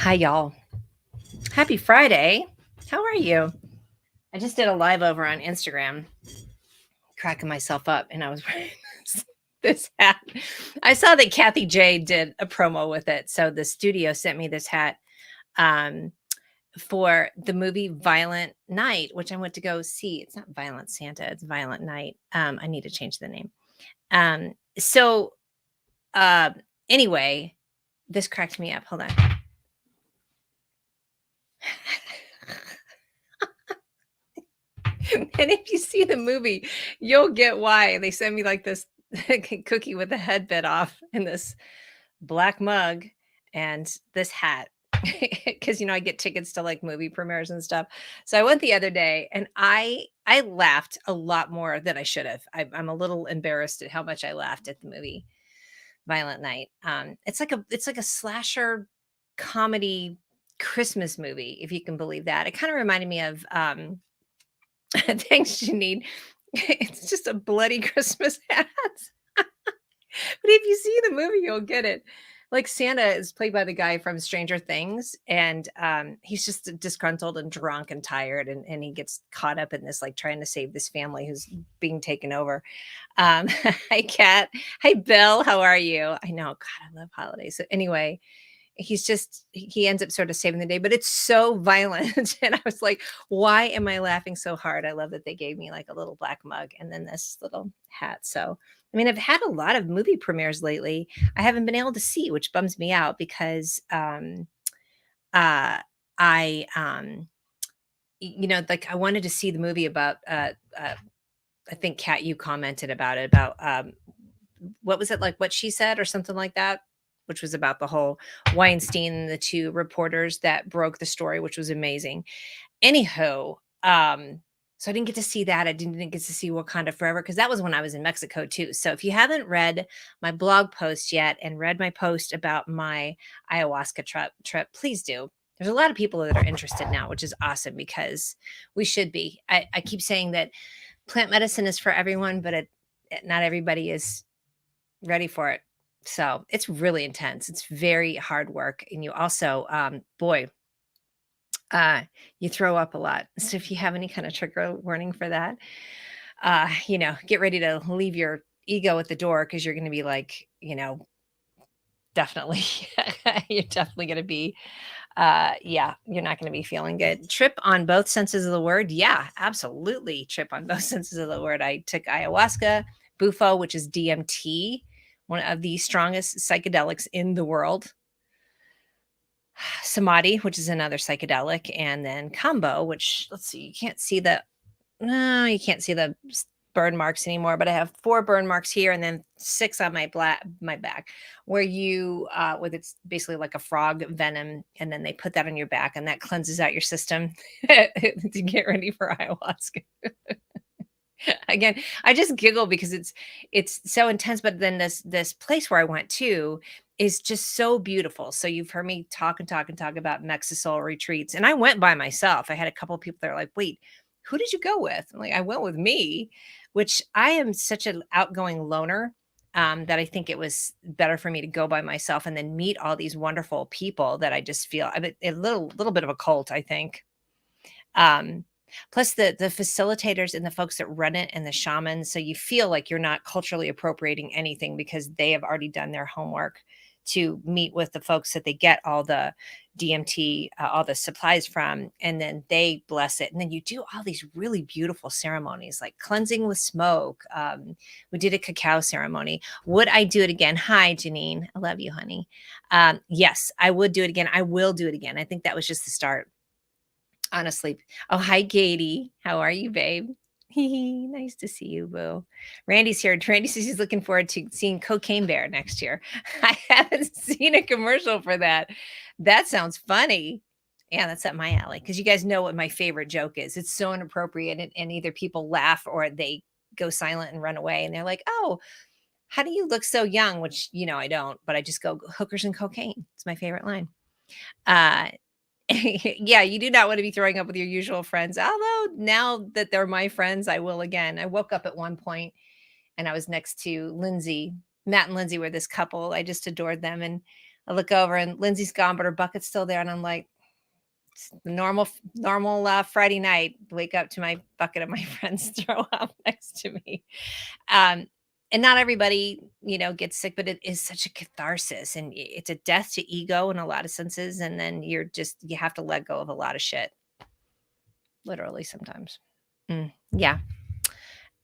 Hi, y'all. Happy Friday. How are you? I just did a live over on Instagram, cracking myself up, and I was wearing this hat. I saw that Kathy J did a promo with it. So the studio sent me this hat um, for the movie Violent Night, which I went to go see. It's not Violent Santa, it's Violent Night. I need to change the name. Um, so, uh, anyway, this cracked me up. Hold on. And if you see the movie, you'll get why they sent me like this cookie with the head bit off and this black mug and this hat. Because I get tickets to like movie premieres and stuff. So I went the other day and I laughed a lot more than I should have. I'm a little embarrassed at how much I laughed at the movie Violent Night. It's like a slasher comedy Christmas movie, if you can believe that. It kind of reminded me of thanks, Janine. It's just a bloody Christmas hat. But if you see the movie, you'll get it. Like Santa is played by the guy from Stranger Things, and he's just disgruntled and drunk and tired, and he gets caught up in this, like trying to save this family who's being taken over. Hi, Kat. Hi, Bill. How are you? I know. God, I love holidays. So anyway, he ends up sort of saving the day, but it's so violent. And I was like, why am I laughing so hard? I love that they gave me like a little black mug and then this little hat. So, I mean, I've had a lot of movie premieres lately. I haven't been able to see, which bums me out because uh I like I wanted to see the movie about I think Kat, you commented about it, about what was it, like What She Said or something like that, which was about the whole Weinstein and the two reporters that broke the story, which was amazing. Anyhow, so I didn't get to see that. I didn't get to see Wakanda Forever because that was when I was in Mexico too. So if you haven't read my blog post yet and read my post about my ayahuasca trip, please do. There's a lot of people that are interested now, which is awesome because we should be. I keep saying that plant medicine is for everyone, but not everybody is ready for it. So it's really intense. It's very hard work. And you also, boy, uh, you throw up a lot. So if you have any kind of trigger warning for that, get ready to leave your ego at the door because you're going to be like, definitely, you're definitely going to be, yeah, you're not going to be feeling good. Trip on both senses of the word. Yeah, absolutely. Trip on both senses of the word. I took ayahuasca, bufo, which is DMT, one of the strongest psychedelics in the world. Samadhi, which is another psychedelic, and then combo, which let's see, you can't see the no, you can't see the burn marks anymore, but I have 4 burn marks here and then 6 on my back, where with it's basically like a frog venom, and then they put that on your back, and that cleanses out your system to get ready for ayahuasca. Again, I just giggle because it's so intense, but then this place where I went to is just so beautiful. So you've heard me talk and talk and talk about Mexisol retreats, and I went by myself. I had a couple of people that are like, "Wait, who did you go with?" I'm like, "I went with me," which I am such an outgoing loner, that I think it was better for me to go by myself and then meet all these wonderful people that I just feel a little bit of a cult, I think. Um, Plus the facilitators and the folks that run it and the shamans, so you feel like you're not culturally appropriating anything because they have already done their homework to meet with the folks that they get all the DMT, all the supplies from, and then they bless it. And then you do all these really beautiful ceremonies like cleansing with smoke. We did a cacao ceremony. Would I do it again? Hi, Janine. I love you, honey. Yes, I would do it again. I will do it again. I think that was just the start, honestly. Oh, hi, Katie. How are you, babe? Nice to see you, boo. Randy's here. Randy says he's looking forward to seeing Cocaine Bear next year. I haven't seen a commercial for that. That sounds funny. Yeah, that's up my alley because you guys know what my favorite joke is. It's so inappropriate, and either people laugh or they go silent and run away, and they're like, "Oh, how do you look so young?" Which I don't, but I just go hookers and cocaine. It's my favorite line. Uh, yeah, you do not want to be throwing up with your usual friends. Although now that they're my friends, I will again. I woke up at one point and I was next to Lindsay. Matt and Lindsay were this couple. I just adored them. And I look over and Lindsay's gone, but her bucket's still there. And I'm like, it's the normal Friday night, wake up to my bucket of my friends throw up next to me. Um, and not everybody, gets sick, but it is such a catharsis and it's a death to ego in a lot of senses. And then you have to let go of a lot of shit, literally sometimes. Yeah.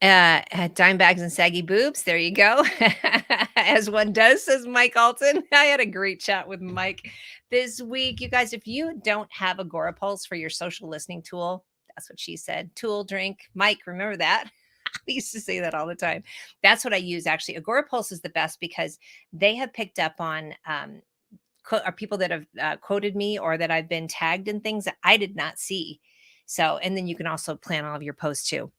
Dime bags and saggy boobs. There you go. As one does, says Mike Alton. I had a great chat with Mike this week. You guys, if you don't have Agorapulse for your social listening tool, that's what she said. Tool, drink. Mike, remember that? I used to say that all the time. That's what I use actually. Agorapulse is the best because they have picked up on are people that have quoted me or that I've been tagged in things that I did not see. So, and then you can also plan all of your posts too.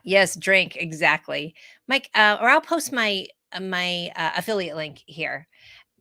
Yes, drink exactly, Mike. Or I'll post my affiliate link here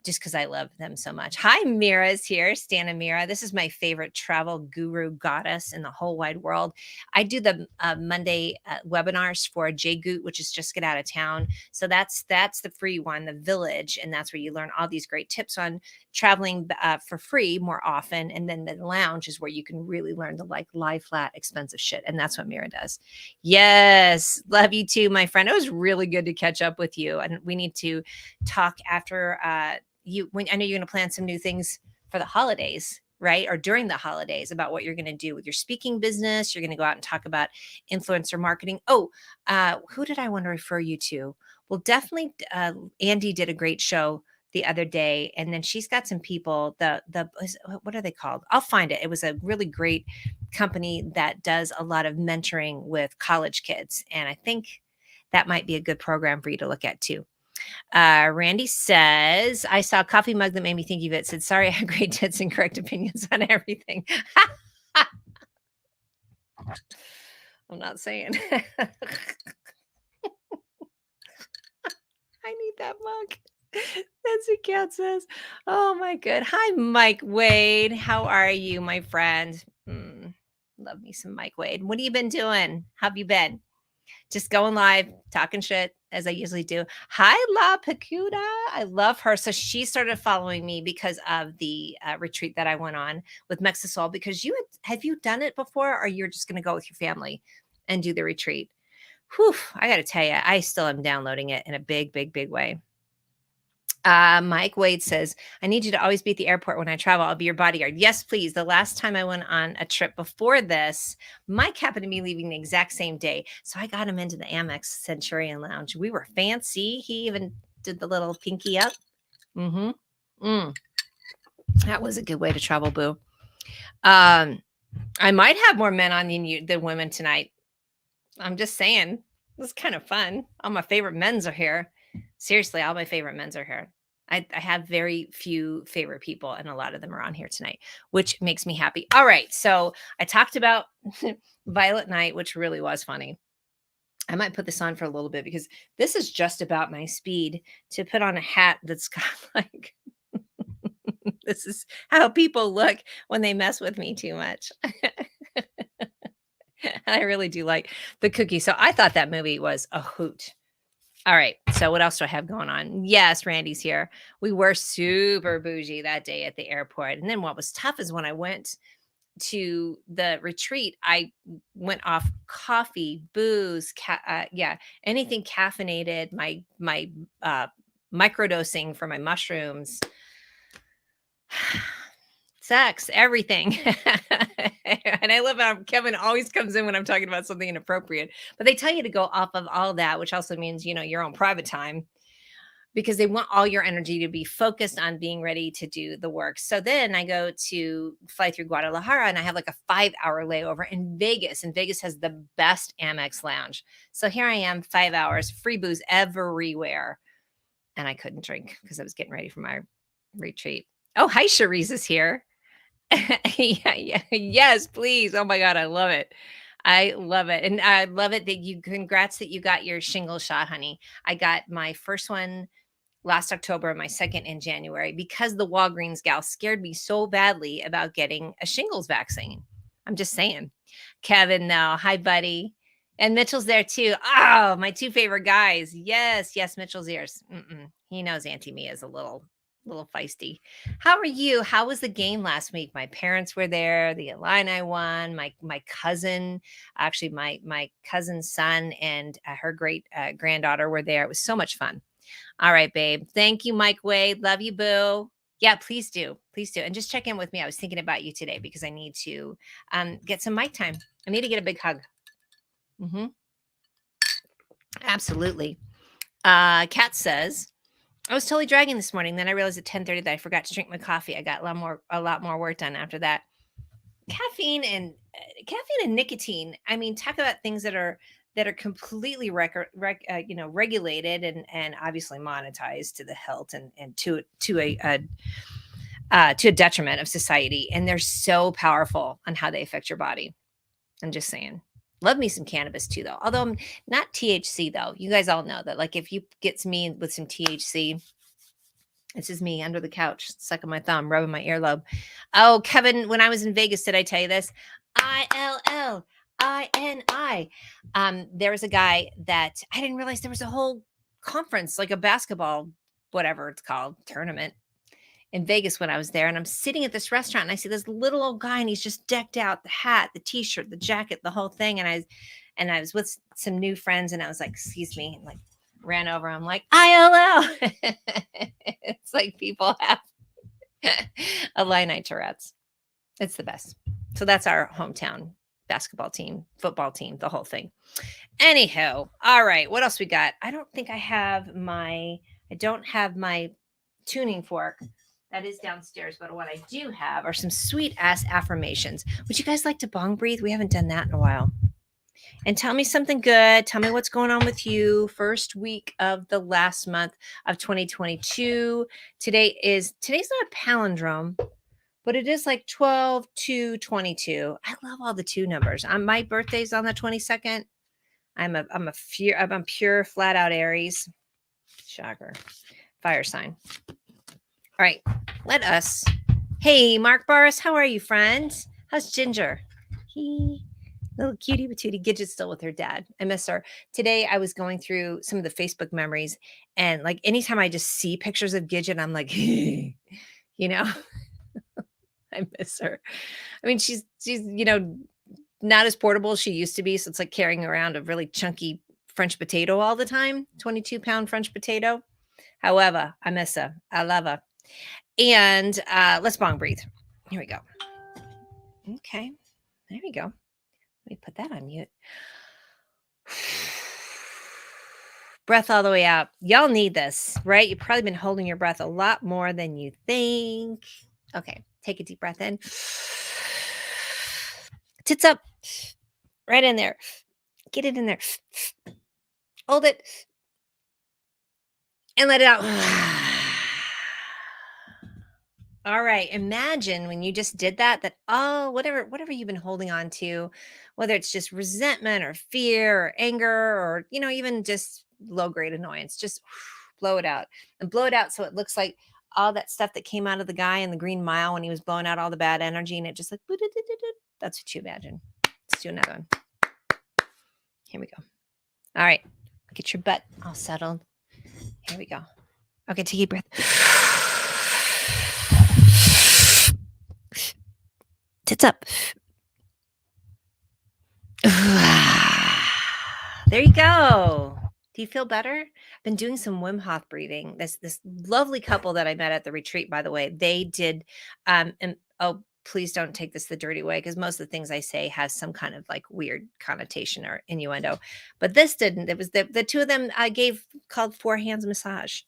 just because I love them so much. Hi, Mira's here. Stan Mira. This is my favorite travel guru goddess in the whole wide world. I do the Monday webinars for Jay Goot, which is just get out of town. So that's the free one, the Village, and that's where you learn all these great tips on traveling for free more often. And then the Lounge is where you can really learn the lie flat, expensive shit, and that's what Mira does. Yes, love you too, my friend. It was really good to catch up with you, and we need to talk after. I know you're going to plan some new things for the holidays, right? Or during the holidays about what you're going to do with your speaking business. You're going to go out and talk about influencer marketing. Oh, who did I want to refer you to? Well, definitely Andy did a great show the other day, and then she's got some people. What are they called? I'll find it. It was a really great company that does a lot of mentoring with college kids, and I think that might be a good program for you to look at too. Randy says, I saw a coffee mug that made me think of it. Said, sorry, I have great tits and correct opinions on everything. I'm not saying. I need that mug. That's what Cat says. Oh my good. Hi, Mike Wade. How are you, my friend? Love me some Mike Wade. What have you been doing? How have you been? Just going live, talking shit as I usually do. Hi, La Picuda. I love her. So she started following me because of the retreat that I went on with Mexisol. Because have you done it before, or you're just going to go with your family and do the retreat? Whew, I got to tell you, I still am downloading it in a big, big, big way. Mike Wade says, I need you to always be at the airport when I travel. I'll be your bodyguard. Yes, please. The last time I went on a trip before this, Mike happened to be leaving the exact same day. So I got him into the Amex Centurion Lounge. We were fancy. He even did the little pinky up. That was a good way to travel, boo. I might have more men on than women tonight. I'm just saying. This is kind of fun. All my favorite men's are here. Seriously, all my favorite men's are here. I have very few favorite people, and a lot of them are on here tonight, which makes me happy. All right. So I talked about Violet Night, which really was funny. I might put this on for a little bit because this is just about my speed to put on a hat that's got like, this is how people look when they mess with me too much. I really do like the cookie. So I thought that movie was a hoot. All right. So what else do I have going on? Yes, Randy's here. We were super bougie that day at the airport. And then what was tough is when I went to the retreat, I went off coffee, booze, anything caffeinated, my microdosing for my mushrooms, sex, everything. And I love how Kevin always comes in when I'm talking about something inappropriate, but they tell you to go off of all that, which also means, your own private time, because they want all your energy to be focused on being ready to do the work. So then I go to fly through Guadalajara and I have like a 5-hour layover in Vegas, and Vegas has the best Amex lounge. So here I am, 5 hours, free booze everywhere. And I couldn't drink because I was getting ready for my retreat. Oh, hi, Cherise is here. Yeah. Yes, please. Oh my God, I love it. I love it. And I love it that congrats that you got your shingle shot, honey. I got my first one last October and my second in January because the Walgreens gal scared me so badly about getting a shingles vaccine. I'm just saying. Kevin, no. Hi, buddy. And Mitchell's there too. Oh, my two favorite guys. Yes, Mitchell's ears. He knows Auntie Mia is a little A little feisty. How are you? How was the game last week? My parents were there. The Illini won. My cousin, actually my cousin's son and her great granddaughter were there. It was so much fun. All right, babe. Thank you, Mike Wade. Love you, boo. Yeah, please do. Please do. And just check in with me. I was thinking about you today because I need to get some mic time. I need to get a big hug. Hmm. Absolutely. Kat says, I was totally dragging this morning. Then I realized at 10:30 that I forgot to drink my coffee. I got a lot more work done after that. Caffeine and nicotine. I mean, talk about things that are completely regulated and obviously monetized to the hilt and to a detriment of society. And they're so powerful on how they affect your body. I'm just saying. Love me some cannabis too, though. Although not THC, though. You guys all know that. Like if you get me with some THC, this is me under the couch, sucking my thumb, rubbing my earlobe. Oh, Kevin, when I was in Vegas, did I tell you this? ILLINI. There was a guy that I didn't realize there was a whole conference, like a basketball, whatever it's called, tournament in Vegas when I was there. And I'm sitting at this restaurant and I see this little old guy and he's just decked out, the hat, the t-shirt, the jacket, the whole thing. And I was with some new friends and I was like, excuse me, and like ran over. I'm like, ILL. It's like people have Illini Tourette's. It's the best. So that's our hometown basketball team, football team, the whole thing. Anyhow, all right. What else we got? I don't have my tuning fork. That is downstairs, but what I do have are some sweet ass affirmations. Would you guys like to bong breathe? We haven't done that in a while. And tell me something good. Tell me what's going on with you. First week of the last month of 2022. Today's not a palindrome, but it is like 12 to 22. I love all the two numbers. My birthday's on the 22nd. I'm a pure flat out Aries. Shocker. Fire sign. All right, let us. Hey, Mark Boris, how are you, friend? How's Ginger? Little cutie patootie. Gidget's still with her dad. I miss her. Today, I was going through some of the Facebook memories, and like anytime I just see pictures of Gidget, I'm like, you know, I miss her. I mean, she's not as portable as she used to be. So it's like carrying around a really chunky French potato all the time, 22-pound French potato. However, I miss her. I love her. And let's bong breathe. Here we go. Okay. There we go. Let me put that on mute. Breath all the way out. Y'all need this, right? You've probably been holding your breath a lot more than you think. Okay. Take a deep breath in. Tits up. Right in there. Get it in there. Hold it. And let it out. All right. Imagine when you just did that, whatever you've been holding on to, whether it's just resentment or fear or anger or, even just low grade annoyance, just blow it out and blow it out. So it looks like all that stuff that came out of the guy in the Green Mile when he was blowing out all the bad energy and it just like, that's what you imagine. Let's do another one. Here we go. All right. Get your butt all settled. Here we go. Okay. Take a breath. Tits up. There you go. Do you feel better? I've been doing some Wim Hof breathing. This lovely couple that I met at the retreat, by the way, they did. And oh, please don't take this the dirty way because most of the things I say has some kind of like weird connotation or innuendo, but this didn't. It was the two of them I gave called Four Hands Massage.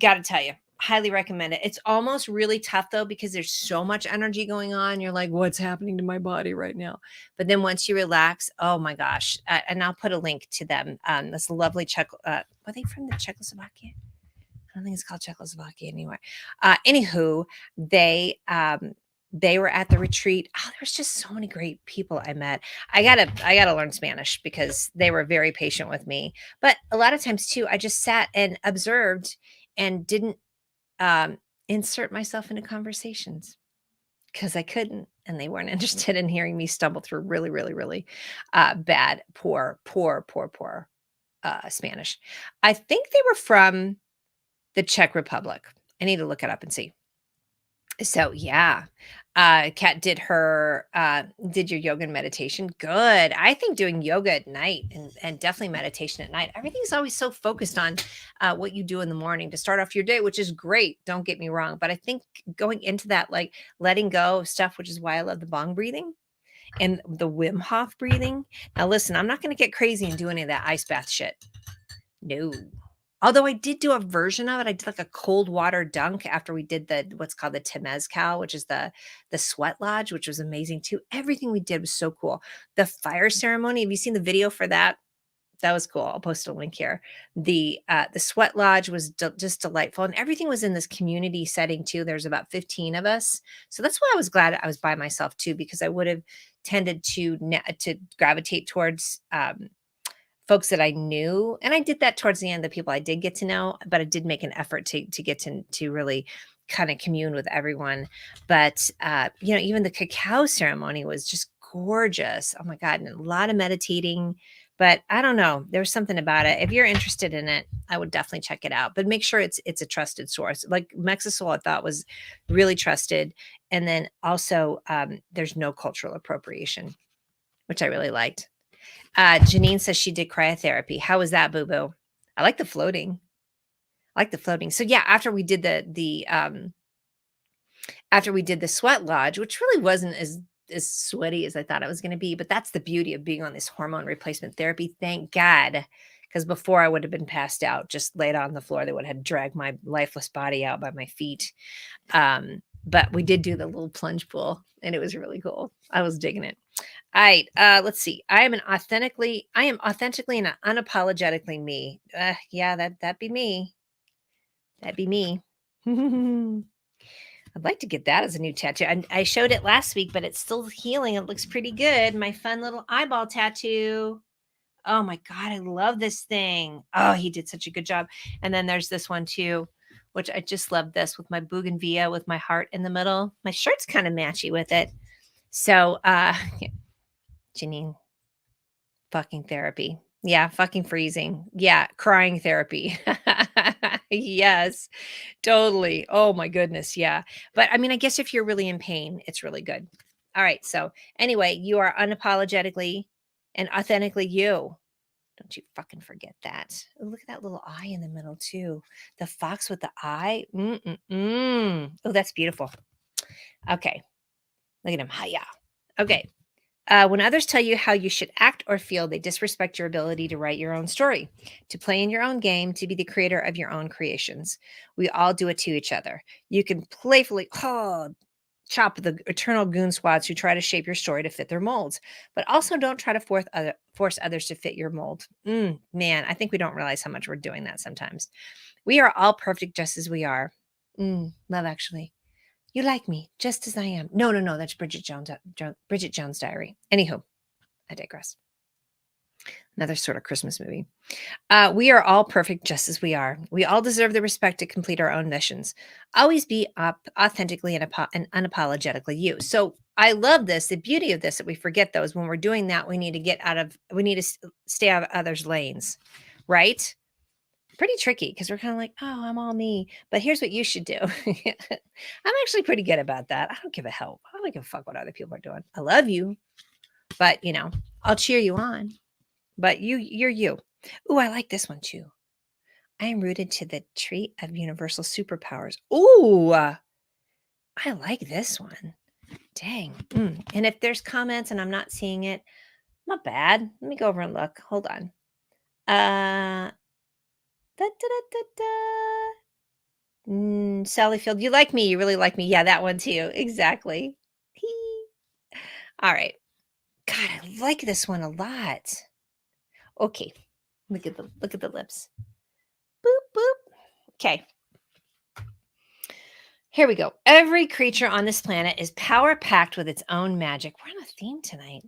Got to tell you. Highly recommend it. It's almost really tough though because there's so much energy going on. You're like, what's happening to my body right now? But then once you relax, oh my gosh! And I'll put a link to them. This lovely were they from the Czechoslovakia? I don't think it's called Czechoslovakia anymore. Anywho, they were at the retreat. Oh, there was just so many great people I met. I gotta learn Spanish because they were very patient with me. But a lot of times too, I just sat and observed and didn't insert myself into conversations because I couldn't, and they weren't interested in hearing me stumble through really, really, really bad, poor Spanish. I think they were from the Czech Republic. I need to look it up and see. So yeah, Kat did your yoga and meditation. Good. I think doing yoga at night and definitely meditation at night. Everything's always so focused on what you do in the morning to start off your day, which is great. Don't get me wrong, but I think going into that, like letting go of stuff, which is why I love the Bong breathing and the Wim Hof breathing. Now, listen, I'm not going to get crazy and do any of that ice bath shit. No. Although I did do a version of it. I did like a cold water dunk after we did the what's called the Temezcal, which is the sweat lodge, which was amazing too. Everything we did was so cool. The fire ceremony, have you seen the video for that? That was cool. I'll post a link here. The sweat lodge was just delightful, and everything was in this community setting too. There's about 15 of us, so that's why I was glad I was by myself too, because I would have tended to gravitate towards folks that I knew, and I did that towards the end, the people I did get to know, but I did make an effort to get to really kind of commune with everyone. But even the cacao ceremony was just gorgeous. Oh my God, and a lot of meditating. But I don't know. There's something about it. If you're interested in it, I would definitely check it out. But make sure it's a trusted source. Like Mexisol, I thought was really trusted. And then also there's no cultural appropriation, which I really liked. Janine says she did cryotherapy. How was that, boo boo? I like the floating. I like the floating. So yeah, after we did the sweat lodge, which really wasn't as sweaty as I thought it was going to be, but that's the beauty of being on this hormone replacement therapy. Thank God, because before I would have been passed out, just laid on the floor. They would have dragged my lifeless body out by my feet. But we did do the little plunge pool, and it was really cool. I was digging it. All right, let's see. I am authentically and unapologetically me. Yeah, that'd be me. That'd be me. I'd like to get that as a new tattoo. I showed it last week, but it's still healing. It looks pretty good. My fun little eyeball tattoo. Oh my God, I love this thing. Oh, he did such a good job. And then there's this one too, which I just love this with my bougainvillea with my heart in the middle. My shirt's kind of matchy with it. So, Janine, fucking therapy. Yeah, fucking freezing. Yeah, crying therapy. Yes, totally. Oh my goodness. Yeah. But I mean, I guess if you're really in pain, it's really good. All right. So, anyway, you are unapologetically and authentically you. Don't you fucking forget that. Ooh, look at that little eye in the middle, too. The fox with the eye. Mm-mm-mm. Oh, that's beautiful. Okay. Look at him. Hiya. Okay. When others tell you how you should act or feel, they disrespect your ability to write your own story, to play in your own game, to be the creator of your own creations. We all do it to each other. You can playfully chop the eternal goon squads who try to shape your story to fit their molds, but also don't try to force others to fit your mold. Man, I think we don't realize how much we're doing that sometimes. We are all perfect just as we are. Love Actually. You like me just as I am. No, no, no. That's Bridget Jones' Diary. Anywho, I digress. Another sort of Christmas movie. We are all perfect just as we are. We all deserve the respect to complete our own missions. Always be authentically and unapologetically you. So I love this. The beauty of this that we forget though is when we're doing that, we need to stay out of others' lanes, right? Pretty tricky because we're kind of like, oh, I'm all me. But here's what you should do. I'm actually pretty good about that. I don't give a hell. I don't give a fuck what other people are doing. I love you, but I'll cheer you on. But you're you. Ooh, I like this one too. I am rooted to the tree of universal superpowers. Ooh, I like this one. Dang. And if there's comments and I'm not seeing it, not bad. Let me go over and look. Hold on. Da, da, da, da, da. Sally Field, you like me. You really like me. Yeah, that one too. Exactly. All right. God, I like this one a lot. Okay. Look at the lips. Boop boop. Okay. Here we go. Every creature on this planet is power packed with its own magic. We're on a theme tonight.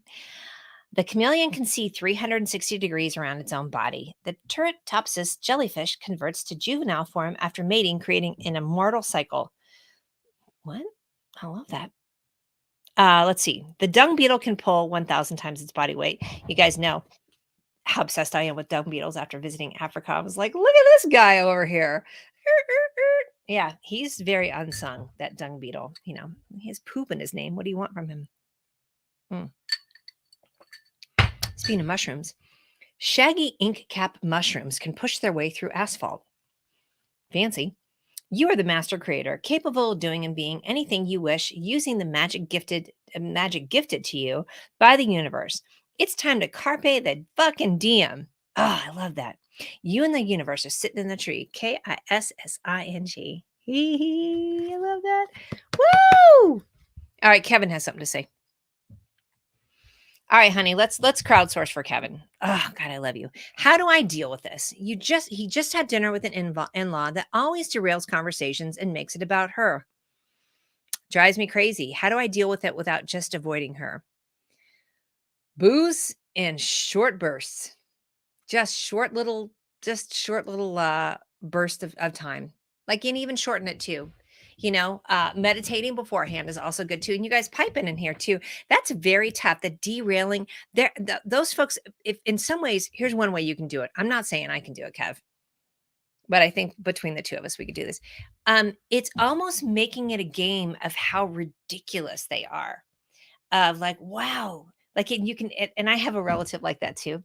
The chameleon can see 360 degrees around its own body. The turritopsis jellyfish converts to juvenile form after mating, creating an immortal cycle. What? I love that. Let's see. The dung beetle can pull 1,000 times its body weight. You guys know how obsessed I am with dung beetles after visiting Africa. I was like, look at this guy over here. Yeah, he's very unsung, that dung beetle. He has poop in his name. What do you want from him? Mm. Speaking of mushrooms, shaggy ink cap mushrooms can push their way through asphalt. Fancy. You are the master creator, capable of doing and being anything you wish, using the magic gifted to you by the universe. It's time to carpe the fucking diem. Oh, I love that. You and the universe are sitting in the tree. Kissing. Hee hee. I love that. Woo! All right, Kevin has something to say. All right, honey, let's crowdsource for Kevin. Oh God, I love you. How do I deal with this? He just had dinner with an in-law that always derails conversations and makes it about her. Drives me crazy. How do I deal with it without just avoiding her? Booze in short bursts. Just short little burst of time. Like, and even shorten it too. Meditating beforehand is also good too. And you guys piping in here too. That's very tough. The derailing there, those folks, if in some ways, here's one way you can do it. I'm not saying I can do it, Kev, but I think between the two of us, we could do this. It's almost making it a game of how ridiculous they are. Of like, wow, like you can, and I have a relative like that too.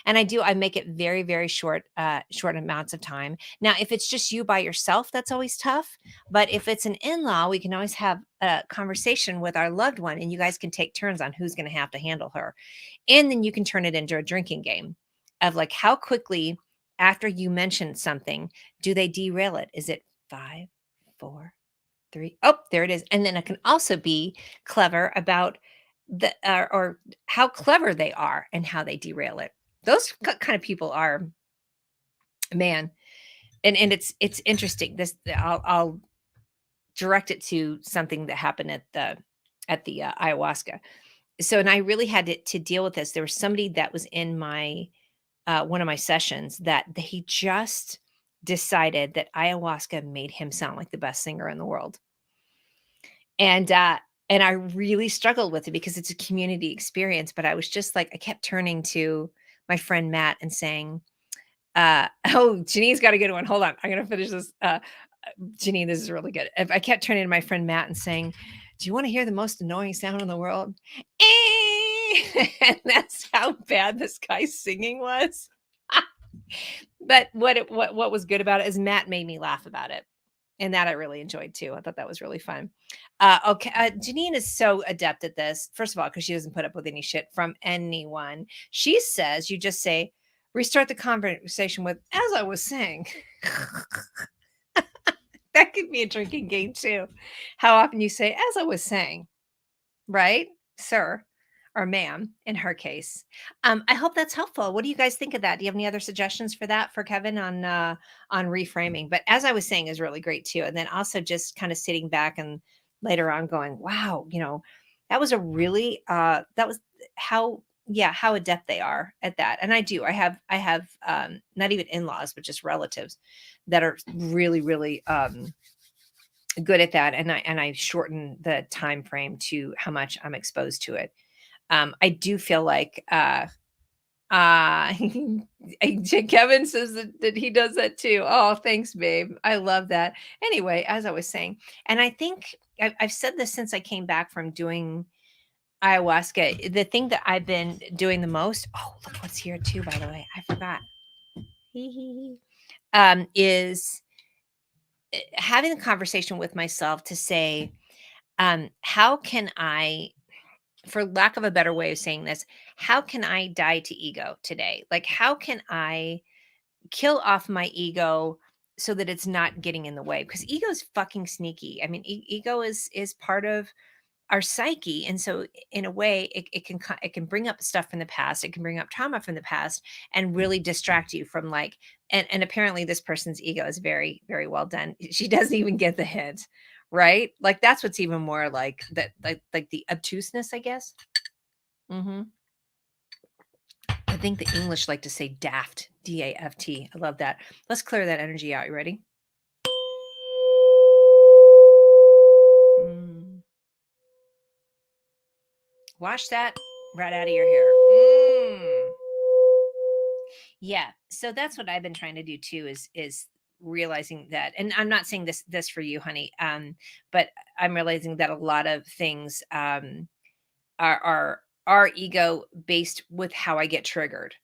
And I make it very, very short amounts of time. Now, if it's just you by yourself, that's always tough. But if it's an in-law, we can always have a conversation with our loved one and you guys can take turns on who's going to have to handle her. And then you can turn it into a drinking game of like how quickly after you mention something, do they derail it? Is it 5, 4, 3? Oh, there it is. And then it can also be clever about the or how clever they are and how they derail it. Those kind of people are, man, and it's interesting. This I'll direct it to something that happened at the ayahuasca. So, and I really had to deal with this. There was somebody that was in my one of my sessions that he just decided that ayahuasca made him sound like the best singer in the world. And I really struggled with it because it's a community experience, but I was just like, I kept turning to my friend Matt and saying, oh, Janine's got a good one. Hold on. I'm going to finish this. Janine, this is really good. If I kept turning to my friend Matt and saying, do you want to hear the most annoying sound in the world? And that's how bad this guy's singing was. But what was good about it is Matt made me laugh about it. And that I really enjoyed too. I thought that was really fun. Okay. Janine is so adept at this. First of all, because she doesn't put up with any shit from anyone. She says, you just say, restart the conversation with, as I was saying. That could be a drinking game too. How often you say, as I was saying, right, sir? Or ma'am, in her case. I hope that's helpful. What do you guys think of that? Do you have any other suggestions for that for Kevin on reframing? But as I was saying, is really great too. And then also just kind of sitting back and later on going, wow, that was a really that was how how adept they are at that. And I have not even in-laws, but just relatives that are really, really good at that. And I shorten the time frame to how much I'm exposed to it. I do feel like Kevin says that he does that too. Oh, thanks, babe. I love that. Anyway, as I was saying, and I think I've said this since I came back from doing ayahuasca. The thing that I've been doing the most, oh, look what's here too, by the way. I forgot. Is having a conversation with myself to say, how can I, for lack of a better way of saying this, how can I die to ego today? Like, how can I kill off my ego so that it's not getting in the way? Because ego is fucking sneaky. I mean, ego is part of our psyche, and so in a way, it can bring up stuff from the past. It can bring up trauma from the past, and really distract you from like. And apparently, this person's ego is very, very well done. She doesn't even get the hint, right? Like that's what's even more like that, like the obtuseness, I guess. Hmm. I think the English like to say daft, DAFT. I love that. Let's clear that energy out. You ready? Mm. Wash that right out of your hair. Mm. Yeah. So that's what I've been trying to do too is realizing that, and I'm not saying this for you, honey, but I'm realizing that a lot of things are ego based with how I get triggered.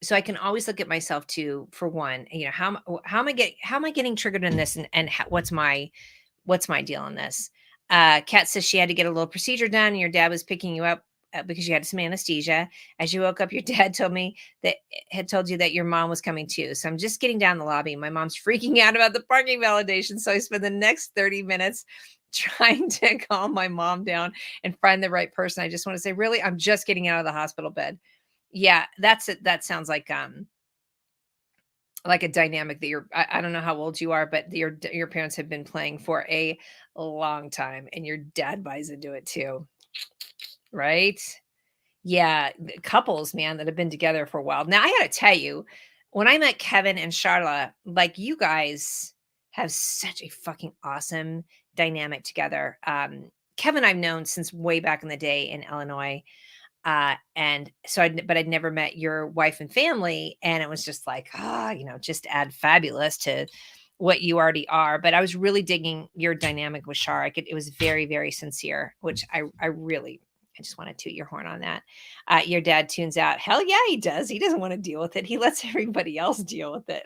So I can always look at myself too, for one, how am I getting triggered in this, and what's my deal in this? Kat says she had to get a little procedure done, and your dad was picking you up because you had some anesthesia. As you woke up, your dad told me that had told you that your mom was coming too. So I'm just getting down the lobby. My mom's freaking out about the parking validation. So I spend the next 30 minutes trying to calm my mom down and find the right person. I just want to say, really, I'm just getting out of the hospital bed. Yeah, that's it. That sounds like a dynamic that I don't know how old you are, but your parents have been playing for a long time, and your dad buys into it too, right? Yeah, couples, man, that have been together for a while. Now, I gotta tell you, when I met Kevin and Charla, like, you guys have such a fucking awesome dynamic together. Kevin I've known since way back in the day in Illinois. And so but I'd never met your wife and family, and it was just like, just add fabulous to what you already are. But I was really digging your dynamic with Shar. It was very, very sincere, which I just want to toot your horn on that. Your dad tunes out. Hell yeah, he does. He doesn't want to deal with it. He lets everybody else deal with it.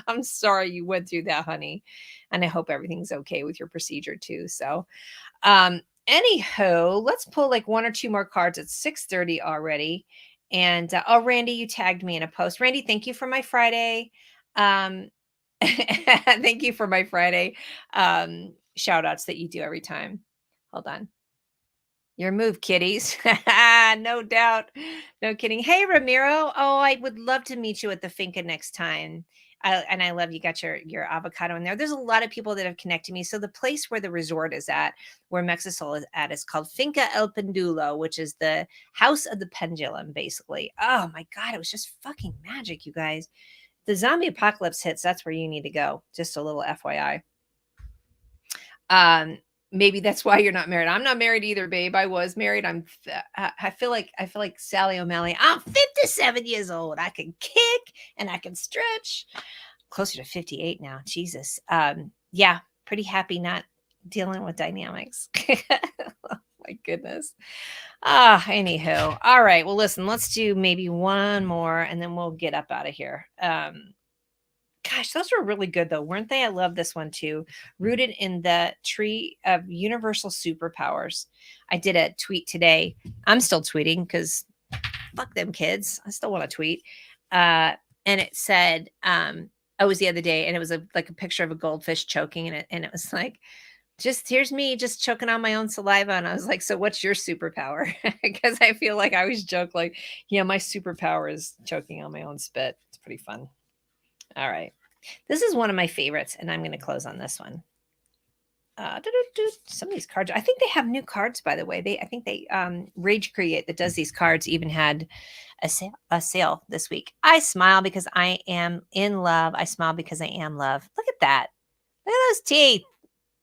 I'm sorry you went through that, honey. And I hope everything's okay with your procedure too. So, anyhow, let's pull like one or two more cards. It's 6:30 already. And oh, Randy, you tagged me in a post. Randy, thank you for my Friday. Um, thank you for my Friday shout outs that you do every time. Hold on. Your move, kitties. No doubt. No kidding. Hey, Ramiro. Oh, I would love to meet you at the Finca next time. And I love you got your avocado in there. There's a lot of people that have connected me. So the place where the resort is at, where Mexisol is at, is called Finca El Pendulo, which is the house of the pendulum, basically. Oh my God, it was just fucking magic, you guys. The zombie apocalypse hits, that's where you need to go. Just a little FYI. Um, maybe that's why you're not married. I'm not married either, babe. I was married. I feel like Sally O'Malley. I'm 57 years old. I can kick and I can stretch. Closer to 58 now. Jesus. Yeah, pretty happy not dealing with dynamics. Oh my goodness. Anywho. All right. Well, listen, let's do maybe one more and then we'll get up out of here. Gosh, those were really good though, weren't they? I love this one too. Rooted in the tree of universal superpowers. I did a tweet today. I'm still tweeting because fuck them kids. I still want to tweet. And it said, it was the other day, and it was like a picture of a goldfish choking, and it was like, just here's me just choking on my own saliva. And I was like, so what's your superpower? Because I feel like I always joke like, yeah, my superpower is choking on my own spit. It's pretty fun. All right. This is one of my favorites, and I'm going to close on this one. Some of these cards, I think they have new cards, by the way. I think they Rage Create that does these cards even had a sale this week. I smile because I am in love. I smile because I am love. Look at that. Look at those teeth.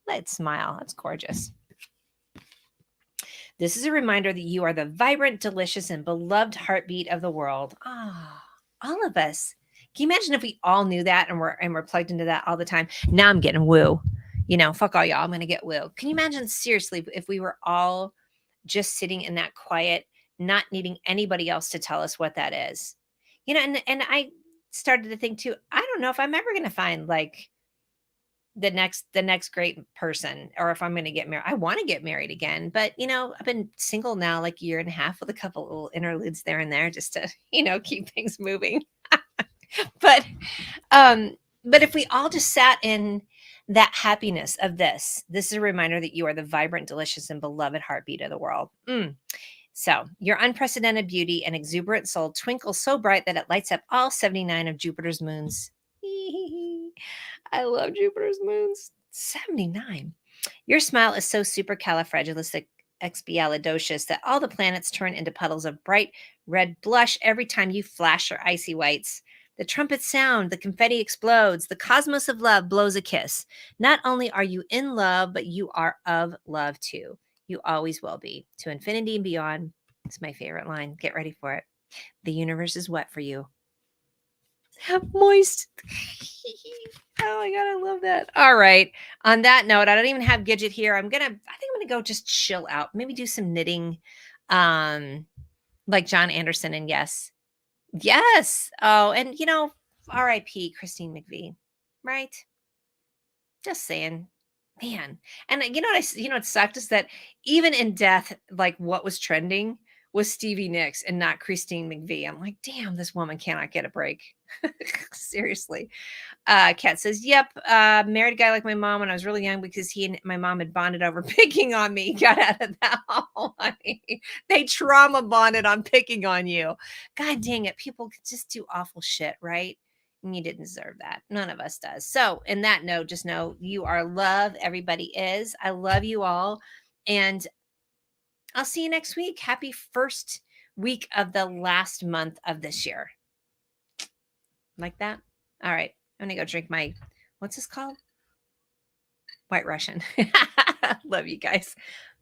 Let's smile. That's gorgeous. This is a reminder that you are the vibrant, delicious, and beloved heartbeat of the world. All of us. Can you imagine if we all knew that and we're plugged into that all the time? Now I'm getting woo. Fuck all y'all. I'm gonna get woo. Can you imagine seriously if we were all just sitting in that quiet, not needing anybody else to tell us what that is? And I started to think too, I don't know if I'm ever gonna find like the next great person, or if I'm going to get married. I want to get married again, but I've been single now like a year and a half with a couple little interludes there and there just to, keep things moving. but if we all just sat in that happiness of this is a reminder that you are the vibrant, delicious, and beloved heartbeat of the world. So your unprecedented beauty and exuberant soul twinkles so bright that it lights up all 79 of Jupiter's moons. I love Jupiter's moons. 79. Your smile is so supercalifragilisticexpialidocious that all the planets turn into puddles of bright red blush every time you flash your icy whites. The trumpets sound, the confetti explodes, the cosmos of love blows a kiss. Not only are you in love, but you are of love too. You always will be. To infinity and beyond. It's my favorite line. Get ready for it. The universe is wet for you. Moist. Oh my God, I love that. All right. On that note, I don't even have Gidget here. I think I'm gonna go just chill out. Maybe do some knitting. Like John Anderson and yes. Yes. Oh, and R.I.P. Christine McVie. Right? Just saying. Man. And what sucked is that even in death, like what was trending was Stevie Nicks and not Christine McVie. I'm like, damn, this woman cannot get a break. Seriously. Kat says, "Yep, married a guy like my mom when I was really young because he and my mom had bonded over picking on me. Got out of that. Oh, honey. They trauma bonded on picking on you. God dang it. People could just do awful shit, right? And you didn't deserve that. None of us does. So, in that note, just know you are loved. Everybody is. I love you all. And I'll see you next week. Happy first week of the last month of this year. Like that? All right. I'm going to go drink my, what's this called? White Russian. Love you guys.